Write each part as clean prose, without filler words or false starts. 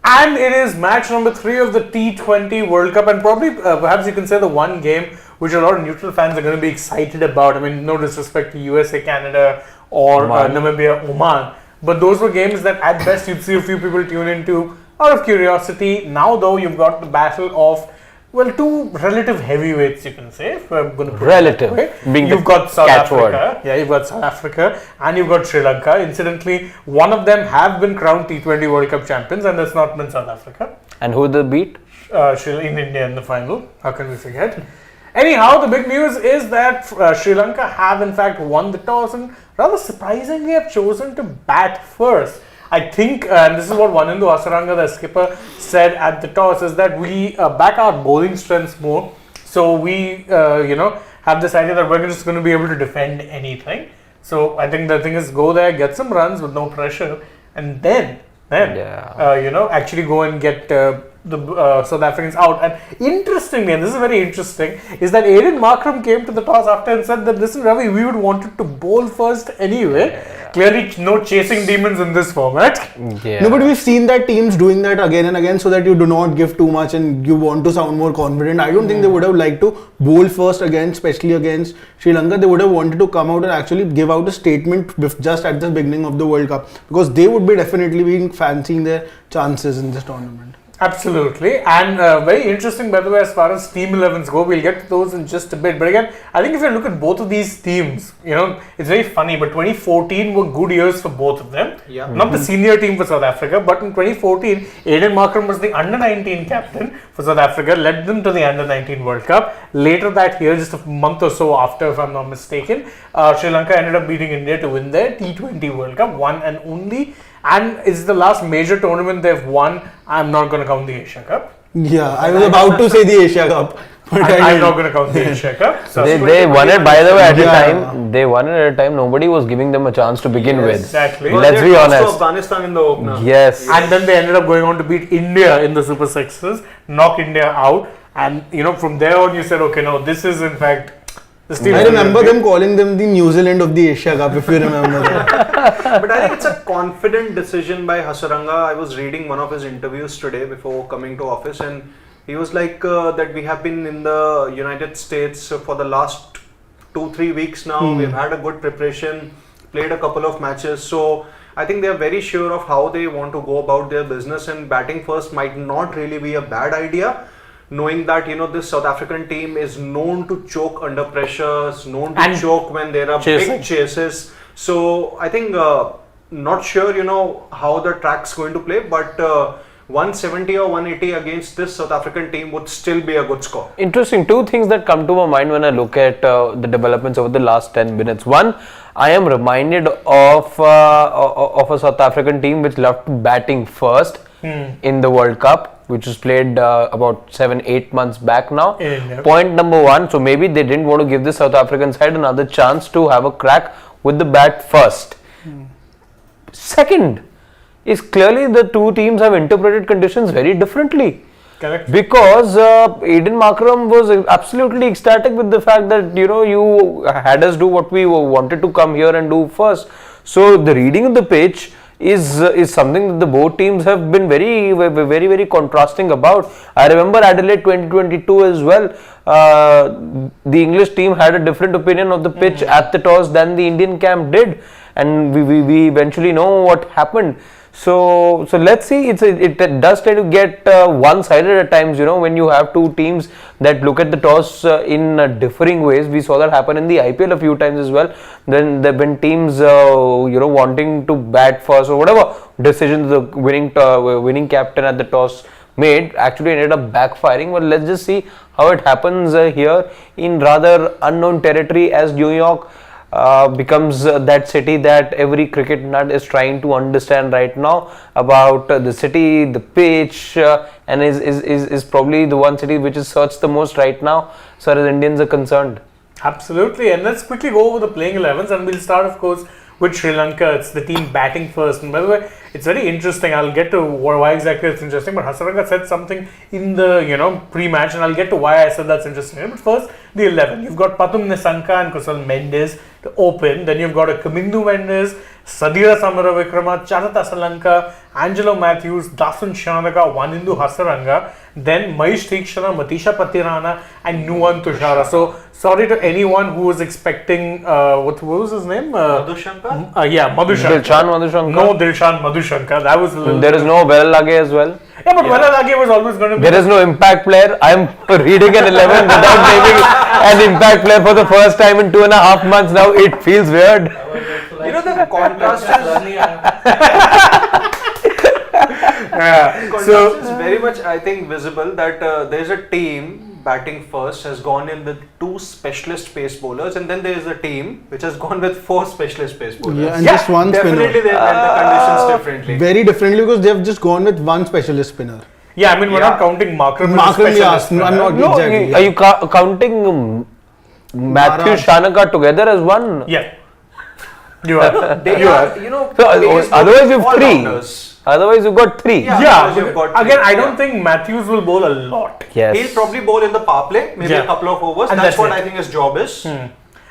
And it is match number 3 of the T20 World Cup, and probably perhaps you can say the one game which a lot of neutral fans are going to be excited about. I mean, no disrespect to USA, Canada, or Namibia, Oman, but those were games that at best you'd see a few people tune into out of curiosity. Now, though, you've got the battle of, well, two relative heavyweights, you can say, if I'm going to put relative, it that way. being you've the got South catchword. Africa, yeah, you've got South Africa, and you've got Sri Lanka. Incidentally, one of them have been crowned T20 World Cup champions, and that's not been South Africa. And who they beat? In India in the final. How can we forget? Anyhow, the big news is that Sri Lanka have in fact won the toss and rather surprisingly have chosen to bat first. I think, and this is what Vanindu Asaranga, the skipper, said at the toss, is that we back our bowling strengths more. So we, have this idea that we're just going to be able to defend anything. So I think the thing is go there, get some runs with no pressure, and then actually go and get the South Africans out. And interestingly, and this is very interesting, is that Aiden Markram came to the toss after and said that, listen, Ravi, we would wanted to bowl first anyway. Clearly, no chasing demons in this format. Yeah. No, but we've seen that teams doing that again and again so that you do not give too much and you want to sound more confident. I don't think they would have liked to bowl first again, especially against Sri Lanka. They would have wanted to come out and actually give out a statement just at the beginning of the World Cup, because they would be definitely being fancying their chances in this tournament. Absolutely, and very interesting, by the way, as far as Team 11s go. We'll get to those in just a bit. But again, I think if you look at both of these teams, it's very funny, but 2014 were good years for both of them. Yeah. Not the senior team for South Africa, but in 2014, Aiden Markram was the under-19 captain for South Africa, led them to the under-19 World Cup. Later that year, just a month or so after, if I'm not mistaken, Sri Lanka ended up beating India to win their T20 World Cup, one and only. And it's the last major tournament they've won. I'm not going to count the Asia Cup. Yeah, I was about to say the Asia Cup. But I'm not going to count the Asia Cup. So they won it, by the way, at a time. They won it at a time. Nobody was giving them a chance to begin with. Exactly. Let's be honest. Afghanistan in the opener. Yes. And then they ended up going on to beat India in the Super Sixes, knock India out. And, from there on, you said, okay, no, this is in fact... I remember them calling them the New Zealand of the Asia Cup, if you remember that. But I think it's a confident decision by Hasaranga. I was reading one of his interviews today before coming to office, and he was like that we have been in the United States for the last 2-3 weeks now. We've had a good preparation, played a couple of matches. So I think they are very sure of how they want to go about their business, and batting first might not really be a bad idea. Knowing that this South African team is known to choke under pressure, known to choke when there are big chases. So I think not sure how the track's going to play, but 170 or 180 against this South African team would still be a good score. Interesting. Two things that come to my mind when I look at the developments over the last 10 minutes. One, I am reminded of a South African team which loved batting first in the World Cup, which was played about 7-8 months back now. Point number one, so maybe they didn't want to give the South African side another chance to have a crack with the bat first. Second is clearly the two teams have interpreted conditions very differently. Correct. Because Aiden Markram was absolutely ecstatic with the fact that you had us do what we wanted to come here and do first. So the reading of the pitch is something that the both teams have been very, very, very contrasting about. I remember Adelaide 2022 as well. The English team had a different opinion of the pitch at the toss than the Indian camp did, and we eventually know what happened. So let's see. It does try to get one-sided at times. When you have two teams that look at the toss in differing ways. We saw that happen in the IPL a few times as well. Then there've been teams wanting to bat first or whatever decisions the winning captain at the toss made actually ended up backfiring. But let's just see how it happens here in rather unknown territory as New York becomes that city that every cricket nut is trying to understand right now about the city, the pitch, and is probably the one city which is searched the most right now as far as Indians are concerned. Absolutely, and let's quickly go over the playing 11s, and we'll start, of course, with Sri Lanka. It's the team batting first, and by the way, it's very interesting. I'll get to why exactly it's interesting, but Hasaranga said something in the pre-match, and I'll get to why I said that's interesting. But first, the 11. You've got Pathum Nissanka and Kusal Mendes to open. Then you've got a Kamindu Mendes, Sadira Samaravikrama, Charata Salanka, Angelo Matthews, Dasun Shanaka, Wanindu Hasaranga, then Mahesh Theekshana, Matisha Patirana, and Nuwan Tushara. So, sorry to anyone who was expecting, what was his name? Madhushankar? Yeah, Madhushankar. Dilshan Madhushankar. No, Dilshan Madhushankar. That was a little. There is no Belage as well. Yeah, but Velalage was always going to be. There is no impact player. I am reading an 11 without naming an impact player for the first time in 2.5 months now. It feels weird. You know, the contrast is very much, I think, visible that there's a team batting first has gone in with 2 specialist pace bowlers, and then there is a team which has gone with 4 specialist pace bowlers. Yeah, and just one definitely spinner. They read the conditions differently. Very differently because they've just gone with one specialist spinner. Yeah, I mean, we're not counting Markram. Markram, yes, I'm not No, exactly. are you counting Matthew Shanaka together as one? Yeah. You are. They are, you know, So, pace otherwise you've bowlers, 3. all-rounders. Otherwise you've got 3. Yeah, because you've got but again, three. I don't think Matthews will bowl a lot. Yes. He'll probably bowl in the power play, maybe Yeah. a couple of overs. And That's that's what it. I think his job is.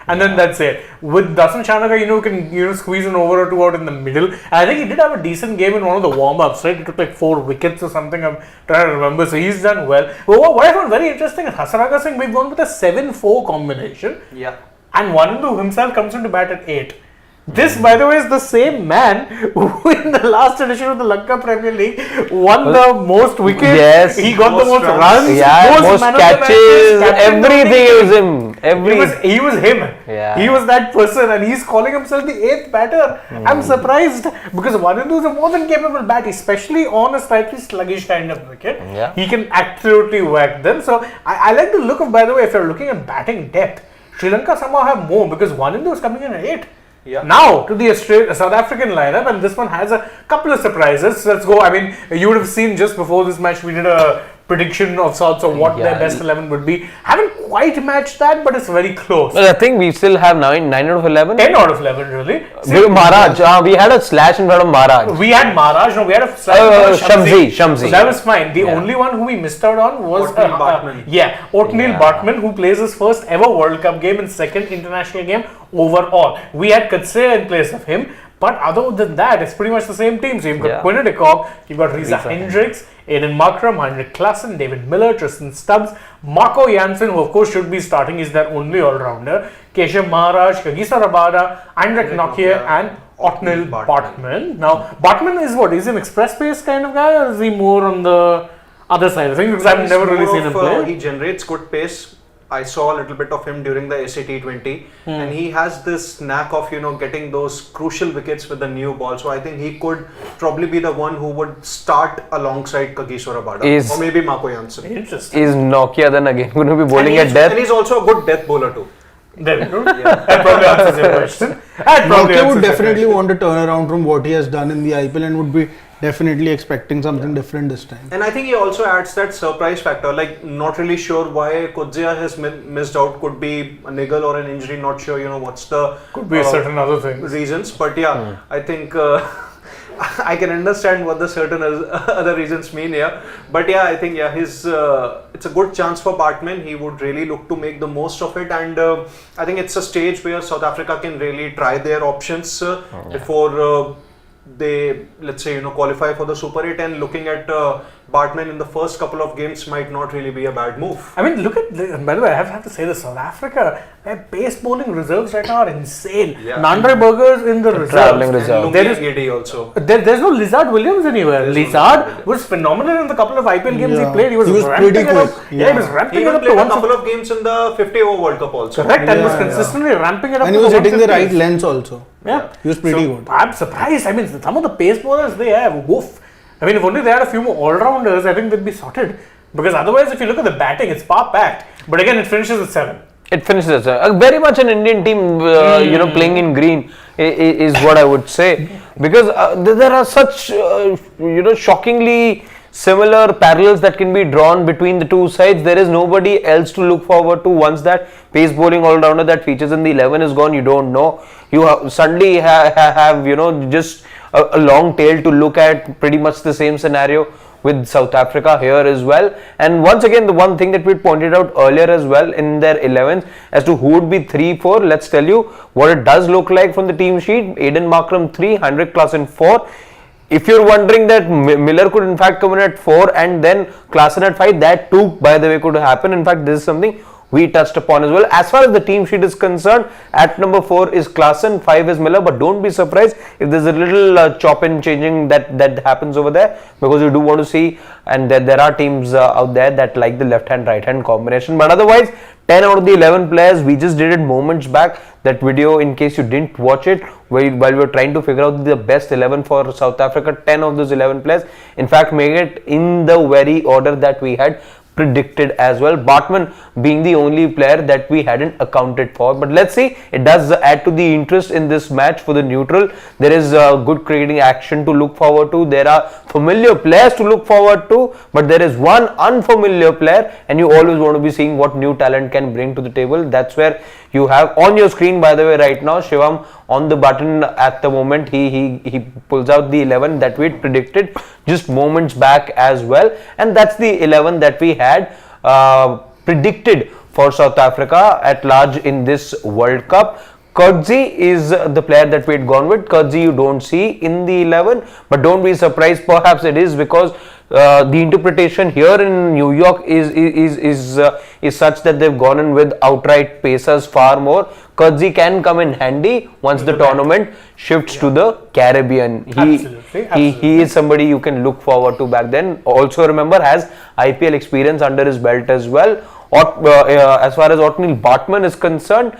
And then that's it. With Dasan Shanaka, you can squeeze an over or 2 out in the middle. And I think he did have a decent game in one of the warm-ups, right? He took like 4 wickets or something. I'm trying to remember. So he's done well. But what I found very interesting is Hasaranga Singh, we've gone with a 7-4 combination. Yeah. And Wanindu himself comes into bat at 8. This, by the way, is the same man who in the last edition of the Lanka Premier League won the most wickets. Yes. He got the Most most runs. runs. Yeah, most man of the matches, catches, captain everything of was the him. He was him. Yeah. He was that person, and he's calling himself the 8th batter. I'm surprised because Wanindu is a more than capable bat, especially on a slightly sluggish kind of wicket. Yeah. He can absolutely whack them. So I like the look of, by the way, if you're looking at batting depth, Sri Lanka somehow have more because Wanindu is coming in at 8. Yeah. Now to the South African lineup, and this one has a couple of surprises. So let's go. I mean, you would have seen just before this match, we did a prediction of sorts of what their best 11 would be. Haven't quite matched that, but it's very close. Well, I think we still have 9 out of 11. 10 out of 11, really. Maharaj, we had a slash in front of Maharaj. We had Maharaj, no, we had a slight Shamsi. So that was fine. The only one who we missed out on was Oatmeal Bartman. Oatmeal Yeah. Bartman, who plays his first ever World Cup game and second international game overall. We had Katsira in place of him, but other than that, it's pretty much the same team. So you've got Quinton de Kock, you've got Reza Hendricks, Aiden Markram, Heinrich Klaassen, David Miller, Tristan Stubbs, Marco Janssen, who of course should be starting, is their only all-rounder, Keshav Maharaj, Kagisa Rabada, Heinrich Nokia, and Othniel Bartman. Now, Bartman is what? Is he an express pace kind of guy, or is he more on the other side of things? Because I've never really seen him play. He generates good pace. I saw a little bit of him during the T20, and he has this knack of getting those crucial wickets with the new ball. So I think he could probably be the one who would start alongside Kagiso Rabada or maybe Marco Janssen. Interesting. Is Nokia then again going to be bowling at And death? he's also a good death bowler too. There we go. That probably answers your question. Nokia would definitely want to turn around from what he has done in the IPL and would be definitely expecting something different this time. And I think he also adds that surprise factor, like not really sure why Kudzia has missed out. Could be a niggle or an injury, not sure, what's the Could be certain other things. reasons. But yeah, I think I can understand what the certain other reasons mean here. But yeah, I think it's a good chance for Bartman. He would really look to make the most of it, and I think it's a stage where South Africa can really try their options before they, let's say, qualify for the Super 8, and looking at Bartman in the first couple of games might not really be a bad move. I mean, look at, by the way, I have to say this, South Africa, their pace bowling reserves right now are insane. Yeah. Nandre Burgers in the reserves. travelling reserve. There is Giddy also. there's no Lizard Williams anywhere. There's no Lizard Williams. was phenomenal in the couple of IPL games he played. He was pretty ramping it quick. up. Yeah, he was He ramping it even up to played a 150. couple of games in the 50 over World Cup also. Correct, and was Yeah, consistently ramping it up And to he was hitting the 150s. right lengths also. Yeah. He was pretty good. I'm surprised. I mean, some of the pace bowlers they have, woof. I mean, if only they had a few more all-rounders, I think they'd be sorted. Because otherwise, if you look at the batting, it's power-packed. But again, it finishes at 7. It finishes very much an Indian team, playing in green is what I would say, because there are such shockingly similar parallels that can be drawn between the two sides. There is nobody else to look forward to once that pace bowling all-rounder that features in the 11 is gone. You don't know. You suddenly have just a long tail to look at, pretty much the same scenario with South Africa here as well. And once again, the one thing that we pointed out earlier as well in their 11s as to who would be 3-4, let's tell you what it does look like from the team sheet. Aiden Markram 3, Heinrich Klaassen 4. If you're wondering that Miller could in fact come in at 4 and then Klaassen at 5, that too, by the way, could happen. In fact, this is something we touched upon as well. As far as the team sheet is concerned, at number 4 is Klaassen, 5 is Miller, but don't be surprised if there's a little chop and changing that happens over there, because you do want to see, and there are teams out there that like the left hand right hand combination. But otherwise, 10 out of the 11 players, we just did it moments back. That video, in case you didn't watch it, while we were trying to figure out the best 11 for South Africa, 10 of those 11 players in fact made it in the very order that we had predicted as well. Bartman being the only player that we hadn't accounted for, but let's see, it does add to the interest in this match for the neutral. There is good cricketing action to look forward to. There are familiar players to look forward to, but there is one unfamiliar player, and you always want to be seeing what new talent can bring to the table. That's where you have on your screen, by the way, right now, Shivam on the button at the moment. He pulls out the 11 that we predicted just moments back as well, and that's the 11 that we had predicted for South Africa at large in this World Cup. Kurtzi is the player that we had gone with. Kurtzi you don't see in the 11, but don't be surprised, perhaps it is because the interpretation here in New York is such that they've gone in with outright pacers far more. Kurtzi can come in handy once the tournament shifts to the Caribbean. He is somebody you can look forward to back then. Also remember, has IPL experience under his belt as well. As far as Otniel Bartman is concerned,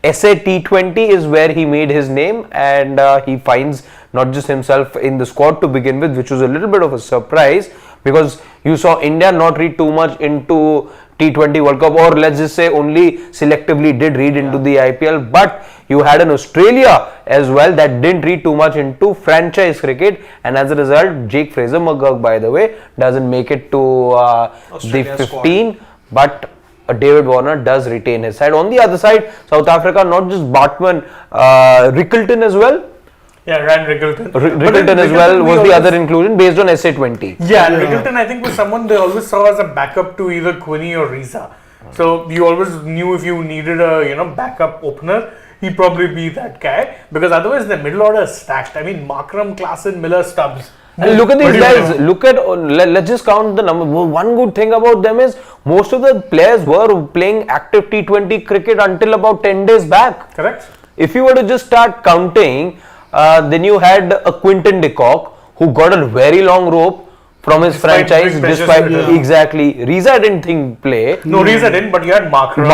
SA T20 is where he made his name, and he finds not just himself in the squad to begin with, which was a little bit of a surprise, because you saw India not read too much into T20 World Cup, or let's just say only selectively did read into the IPL, but you had an Australia as well that didn't read too much into franchise cricket, and as a result, Jake Fraser-McGurk, by the way, doesn't make it to the 15, squad. But David Warner does retain his side. On the other side, South Africa, not just Bartman, Rickleton as well. Yeah, Ryan Rickleton. Rickleton as well was the other inclusion based on SA20. Yeah, Rickleton I think was someone they always saw as a backup to either Quinny or Reza. So you always knew if you needed a backup opener, he'd probably be that guy, because otherwise the middle order is stacked. I mean, Markram, Klaassen, Miller, Stubbs. And look at these guys, let's just count the number. One good thing about them is most of the players were playing active T20 cricket until about 10 days back. Correct. If you were to just start counting, then you had a Quinton de Kock who got a very long rope from his franchise. Exactly. Reza didn't play. No, Reza didn't, but you had Markram,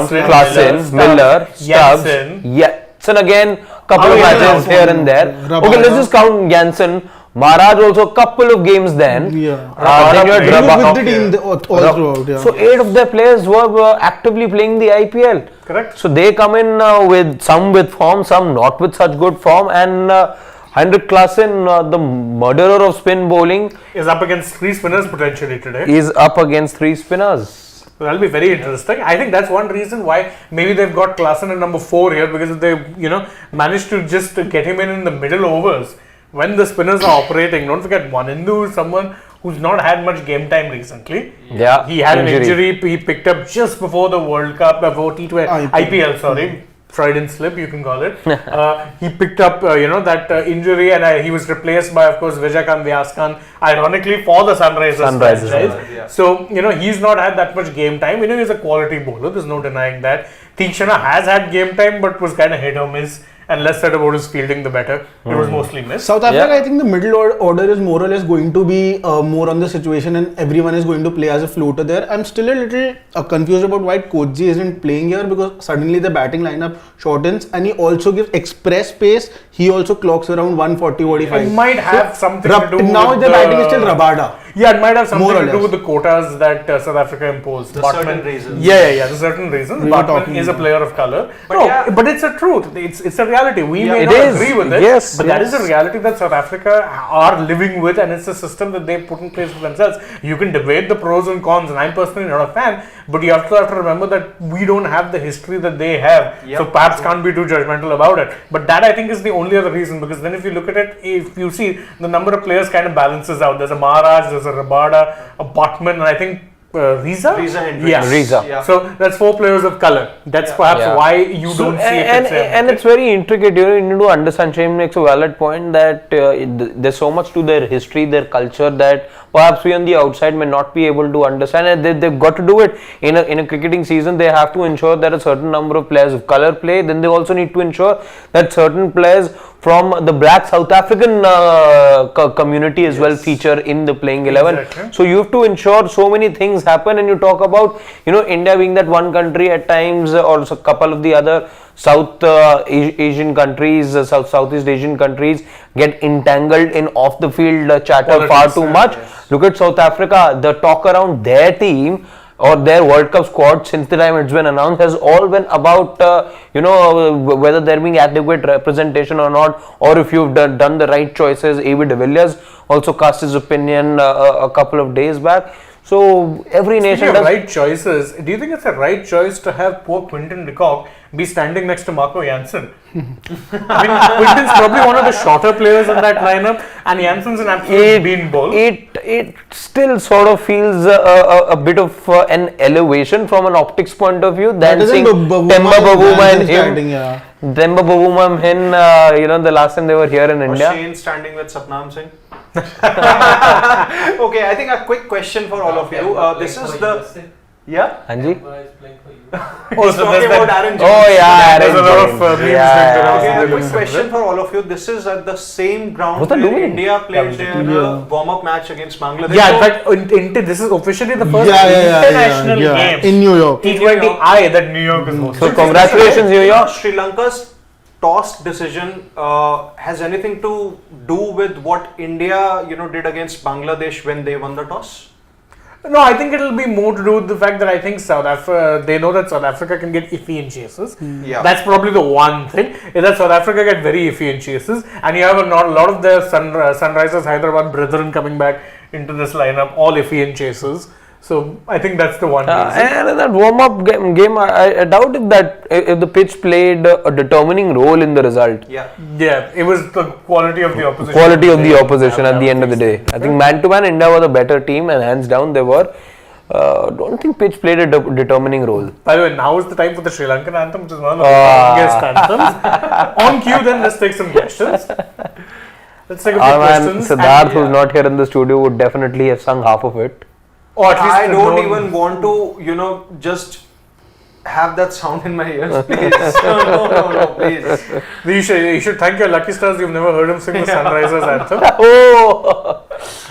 Klaassen, Miller, Stubbs, Jansen again, couple of matches here and there. Okay, let's just count Jansen. Maharaj also a couple of games then. Then you had with the team all throughout. Yeah. So 8 of their players were actively playing the IPL. Correct. So they come in with some with form, some not with such good form, and Heinrich Klaassen, the murderer of spin bowling, is up against 3 spinners potentially today. Is up against 3 spinners. So that'll be very interesting. I think that's one reason why maybe they've got Klaassen at number 4 here, because if they managed to just get him in the middle overs when the spinners are operating. Don't forget, Wanindu is someone who's not had much game time recently. Yeah, he had an injury he picked up just before the World Cup, before T20 IPL. Sorry, Freudian slip, you can call it. He picked up that injury, and he was replaced by, of course, Vijaykant Vyaskan, ironically for the Sunrisers franchise. So he's not had that much game time. He's a quality bowler. There's no denying that. Theekshana has had game time, but was kind of hit or miss. And less said about his fielding, the better. It was mostly missed. South Africa, I think the middle order is more or less going to be more on the situation, and everyone is going to play as a floater there. I'm still a little confused about why Kurtzi isn't playing here, because suddenly the batting lineup shortens, and he also gives express pace. He also clocks around 140-145. It might have something to do now with the batting is still Rabada. Yeah, it might have something More or to do less. with the quotas that South Africa imposed. The certain reasons. Yeah, the certain reasons. We were Botman talking is a about- player of color. But No, yeah. but it's a truth. It's a reality. We Yeah, may it not is. agree with it, Yes, but that is a yes. reality that South Africa are living with, and it's a system that they've put in place for themselves. You can debate the pros and cons, and I'm personally not a fan, but you have to remember that we don't have the history that they have, Yep. so perhaps can't be too judgmental about it. But that I think is the only other reason, because then if you look at it, if you see the number of players kind of balances out. There's a Maharaj, there's a Rabada, a Botman, and I think Riza? Riza Hendricks. Yeah. Riza. Yeah. So that's 4 players of color. That's Yeah. perhaps Yeah. why you don't see it. and it's very intricate. You need to understand. Shane makes a valid point that there's so much to their history, their culture, that perhaps we on the outside may not be able to understand, and they've got to do it in a cricketing season. They have to ensure that a certain number of players of color play. Then they also need to ensure that certain players from the black South African community as well feature in the playing 11. Exactly. So you have to ensure so many things happen, and you talk about India being that one country at times, or a couple of the other South Asian countries, Southeast Asian countries get entangled in off the field chatter far Politics, too yeah, much. yes. Look at South Africa. The talk around their team or their World Cup squad since the time it's been announced has all been about whether there being adequate representation or not, or if you've done the right choices. A.B. de Villiers also cast his opinion a couple of days back. So every Speaking nation of does. right choices, do you think it's a right choice to have poor Quinton de Kock be standing next to Marco Janssen? I mean, Quinton's probably one of the shorter players in that lineup, and Janssen's an absolute beanball. It still sort of feels a bit of an elevation from an optics point of view than seeing Temba Bavuma and him. Yeah. Temba Bavuma and him, the last time they were here in Or India. Shane standing with Sapnam Singh. Okay, I think a quick question for all of you. This is the yeah. Hanji? Oh, He's so talking there's about that- Aaron Jones. Oh yeah, There's a Aaron lot of, Jones. memes Yeah, linked around Okay, the a quick Jones. question for all of you. This is at the same ground What's that where doing? India played Yeah, their warm-up match against Bangladesh. Yeah, in So- fact, this is officially the first Yeah, international game in New York. T20I that New York is hosting. So congratulations, New York. Sri Lanka's toss decision has anything to do with what India, did against Bangladesh when they won the toss? No, I think it'll be more to do with the fact that I think they know that South Africa can get iffy in chases. Yeah. That's probably the one thing, is that South Africa get very iffy in chases, and you have a lot of their Sunrisers Hyderabad brethren coming back into this lineup, all iffy in chases. So I think that's the one reason. And in that warm-up game, I doubt if the pitch played a determining role in the result. Yeah. Yeah, it was the quality of the opposition. Quality of the Yeah, opposition that at the end of the day. I think man-to-man, India were the better team, and hands down they were. Don't think pitch played a determining role. By the way, now is the time for the Sri Lankan anthem, which is one of the longest anthems. On cue, then let's take some questions. Let's take a few Our man questions. Siddharth, and- who's not here in the studio, would definitely have sung half of it. Or at least I don't known- even want to, just have that sound in my ears, please. No, please. You should thank your lucky stars you've never heard him sing the Sunrisers anthem. Oh!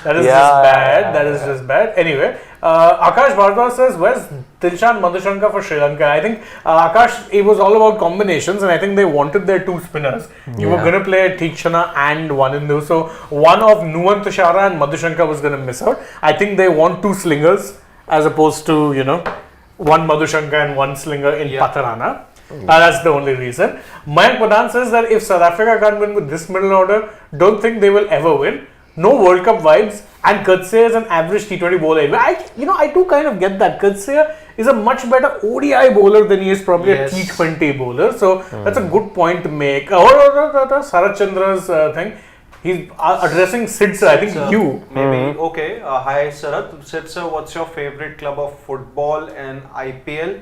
That is Yeah. just bad. That is just bad. Anyway, Akash Bhardwaj says, where's Dilshan Madhushanka for Sri Lanka? I think Akash, it was all about combinations, and I think they wanted their 2 spinners. You were going to play Tikshana and Wanindu. So one of Nuwan Tushara and Madhushanka was going to miss out. I think they want 2 slingers as opposed to, one Madhushanka and 1 slinger in Patarana. That's the only reason. Mayank Pradhan says that if South Africa can't win with this middle order, don't think they will ever win. No World Cup vibes, and Kutse is an average T20 bowler. I do kind of get that. Kutse is a much better ODI bowler than he is probably Yes. a T20 bowler. So that's a good point to make. Sarat Chandra's thing. He's addressing Sid sir. I think you. Maybe. Okay. Hi, Sarat. Sid sir, what's your favorite club of football and IPL?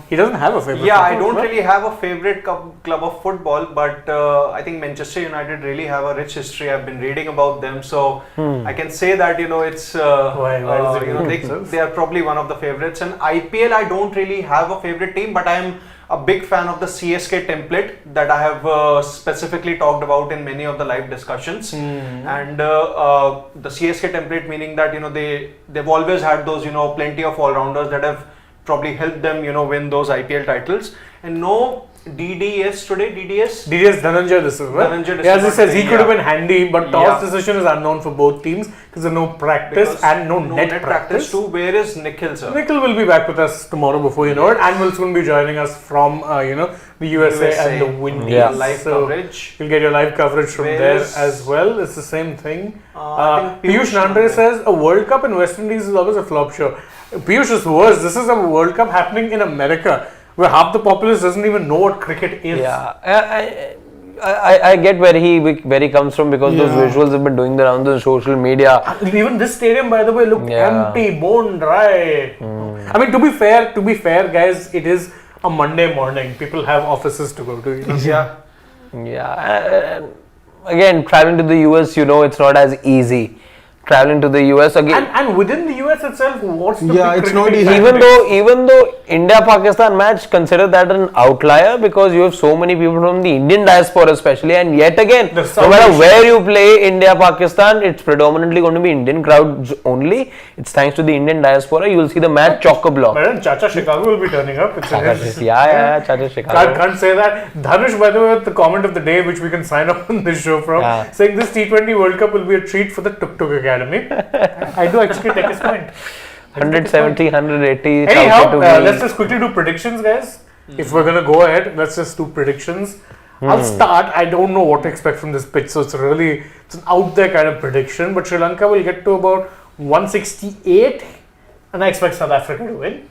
He doesn't have a favorite. Yeah, I football don't club. really have a favorite club of football, but I think Manchester United really have a rich history. I've been reading about them, so I can say that it's Why is it they are probably one of the favorites. And IPL, I don't really have a favorite team, but I am a big fan of the CSK template that I have specifically talked about in many of the live discussions. And the CSK template, meaning that they've always had those plenty of all rounders that have probably helped them win those IPL titles. And no DDS today, DDS? DDS Dhananjay de Silva. Dhananjay de Yeah, as he Silva, says, he could have yeah. been handy, but toss Yeah. decision is unknown for both teams because there's no practice Because and no net practice. too. Where is Nikhil, sir? Nikhil will be back with us tomorrow before you know it, and will soon be joining us from the USA and the Windies. Yeah. Live So coverage. you'll get your live coverage from Where there is- as well. It's the same thing. I think Piyush Nandre Nandre. says a World Cup in West Indies is always a flop show. Piyush is worse. This is a World Cup happening in America where half the populace doesn't even know what cricket is. Yeah, I get where he comes from because those Yeah. visuals have been doing the rounds on social media. Even this stadium, by the way, looked Yeah. empty, bone dry. I mean, to be fair, guys, it is a Monday morning. People have offices to go to. You know? Yeah. Yeah, again, traveling to the US, it's not as easy. Traveling to the US again. And within the US itself, what's the Yeah, big it's not cricketing easy. factor? Even though India-Pakistan match, consider that an outlier because you have so many people from the Indian diaspora especially, and yet again, The no South matter Asian- where you play India-Pakistan, it's predominantly going to be Indian crowd only. It's thanks to the Indian diaspora. You will see the match chock-a-block. But then Chacha Chicago will be turning up. It's in his- Yeah, Chacha Chicago. Can't say that. Dhanush, by the way, with the comment of the day, which we can sign up on this show from, Yeah. saying this T20 World Cup will be a treat for the Tuk Tuk Academy. I do actually take his point. 170, 180. Anyhow, to be- let's just quickly do predictions, guys. If we're gonna go ahead, let's just do predictions. I'll start. I don't know what to expect from this pitch, so it's an out there kind of prediction. But Sri Lanka will get to about 168, and I expect South Africa to win.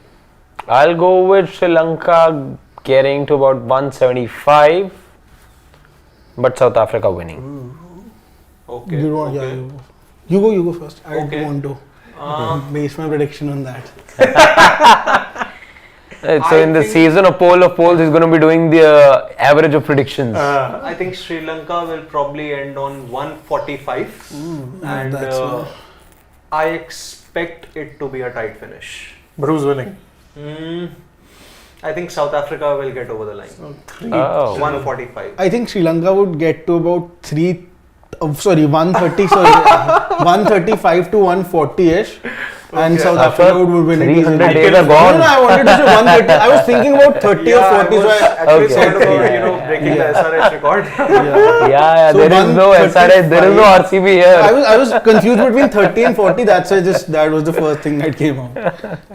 I'll go with Sri Lanka getting to about 175, but South Africa winning. Okay. You don't, okay. yeah, you go first. I Okay. don't want to base my prediction on that. So in the think- season of Poll of Polls, he's going to be doing the average of predictions. I think Sri Lanka will probably end on 145, and that's I expect it to be a tight finish. But who's winning? I think South Africa will get over the line. Oh. 145. I think Sri Lanka would get to about 130, 135 to 140-ish. And South After Africa would win it 300 easily. days are gone. No, I wanted to say 130. I was thinking about 30 or 40. I was So actually Okay. thought about breaking the SRH record. Yeah, So there is no 135. SRH, there is no RCB here. I was confused between 30 and 40. That's why that was the first thing that came out.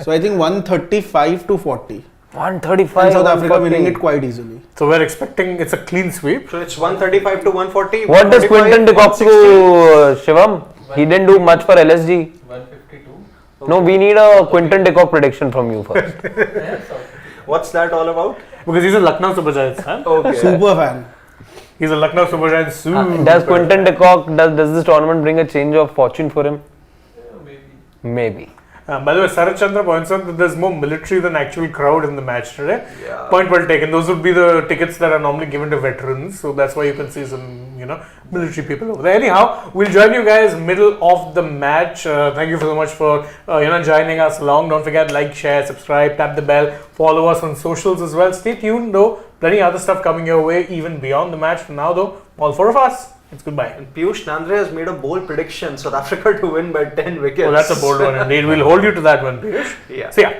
So I think 135 to 40. 135. And South Africa 140. winning it quite easily. So we're expecting it's a clean sweep. So it's 135 to 140. What does 145, Quinton de Kock 160. do, Shivam? He didn't do much for LSG. 152. No, we need a Quinton de Kock prediction from you first. What's that all about? Because he's a Lucknow Super Giants fan. Okay. Super fan. He's a Lucknow Super Giants super Does Quinton de Kock, does this tournament bring a change of fortune for him? Maybe. By the way, Sarat Chandra points out that there's more military than actual crowd in the match today. Yeah. Point well taken. Those would be the tickets that are normally given to veterans. So that's why you can see some, military people over there. Anyhow, we'll join you guys middle of the match. Thank you so much for, joining us along. Don't forget, like, share, subscribe, tap the bell, follow us on socials as well. Stay tuned though. Plenty other stuff coming your way even beyond the match. For now though, all four of us. It's goodbye. And Piyush Nandre has made a bold prediction: South Africa to win by 10 wickets. Oh, that's a bold one indeed. We'll hold you to that one, Piyush. Yeah. See ya.